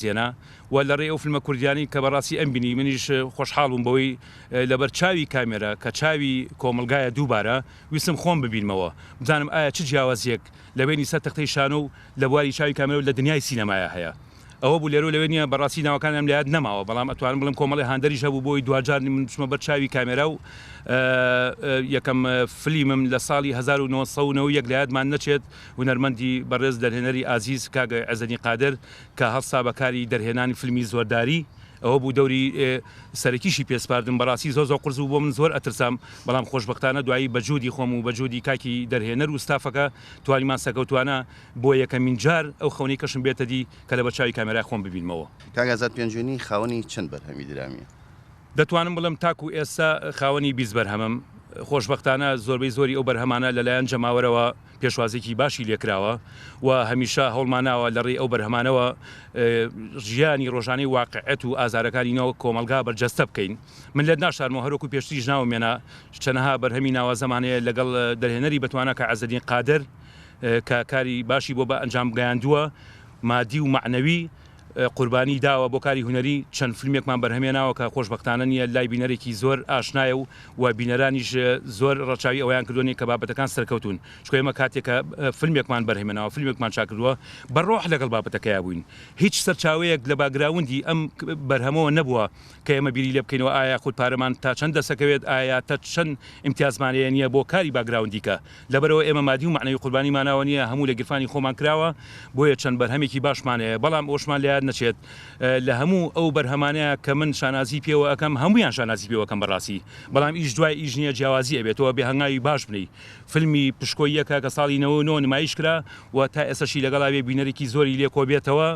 زیێنا و لە ڕێ ئەو فیلمە کوردیانی کە بەڕاستی ئەم بینی منیش خۆشحاڵم بەوەی لەبەر چاوی کامێرە کە چاوی کۆمەلگایە دووبارە ویسم خۆم ببینمەوە بزانم ئایا چ جیاوازیەک لە بینی سەر تەختەی شانە و لە بواری چاوی کامێرە لە دنیای سینەمایە هەیە. ئەوە بوو لێرە لەوێ نیە بەڕاستی ناوەکانم لە یاد نەماوە بەڵام ئەتوانم بڵم کۆمەڵی هاندەریش هەبوو بۆی دوجار من چمە بەر چاوی کامێرە و یەکەم فلیمم لە ساڵی 1990 لە یادمان نەچێت هونەرمەندی بەڕێز دەرهێنەری ئازیز کاگە عەزەنی قادر کە هەڵسا بەکاری دەرهێنانی فیلمی زۆرداری ئەوە بوو دەوری سەرەکیشی پێسپاردم بەڕاستی زۆر قرس و بۆ من زۆر ئەترسام بەڵام خۆشبەختانە دوایی بەجودی خۆم و بەجودی کاکی دەرهێنەر و ستافەکە توانیمان سەکەوتوانە بۆ یەکەمین جار ئەو خەونەی کەشم بێتە دی کە لە بەرچاوی کامێرای خۆم ببینمەوە. کاگازات پێنجونی خاوەنی چەند بەرهەمی درامیە؟ دەتوانم بڵم تاکو ئێستا خاوەنی 20 بەرهەمم خۆشبەختانە زۆربەی زۆری ئەو بەرهەمانە لەلایەن جەماوەرەوە پێشوازێکی باشی لێکراوە و هەمیشە هەوڵماناوە لە ڕێی ئەو بەرهەمانەوە ژیانی ڕۆژانەی واقعەت و ئازارەکانینەوە کۆمەلگا بەرجەستە بکەین. من لێت ناشارمەوە هەروەکو پێشتریش ناومێنە چەنەها بەرهەمی ناوە زەمانەیە لەگەڵ دەرهێنەری بەتوانە کە عەزەدین قادر کە کاری باشی بۆ بە ئەنجام گەیاندووە مادی و معنەوی قوربانی داوە بۆ کاری هونەری چەند فیلمێکمان بەرهەمێناوە کە خۆشبەختانە نیە لای بینەرێکی زۆر ئاشنایە و بینەرانیش زۆر ڕەچاوی ئەویان کردوونی کە بابەتەکان سەرکەوتون چکە ئێمە کاتێکە فیلمێکمان بەرهەمێناوە فیلمێکمان چاکردووە بەڕۆح لەگەڵ بابەتەکەیا بووین هیچ سەرچاوەیەک لە باگراوندی ئەم بەرهەمەوە نەبووە کە ئێمە بیری لێ بکەینەوە ئایا خود پارەمان تا چەند دەسەکەوێت ئایا تا چەند ئیمتیازمانەیە نییە بۆ کاری باگراوندیکە لەبەرەوە ئێمە مادی و معنەوی قوربانیماناوە نییە هەموو لە گیرفانی خۆمان کراوە بۆیە چەند بەرهەمێکی باشمانەیە بەڵام ئەوشمان لە یاد نەچێت لە هەموو ئەو بەرهەمانەیە کە من شانازی پێوە ئەەکەم هەمویان شانازی پێوەکەم بەڕاستی بەڵام ئیش دوای ئیش نییە جیاوازی ئەبێتەوە بێهەنگاوی باش بنی فیلمی پشکۆیەکە کە ساڵی 99 نمایش کرا و تا ئێستاشی لەگەڵاوێ بینەرێکی زۆری لێ کۆبێتەوە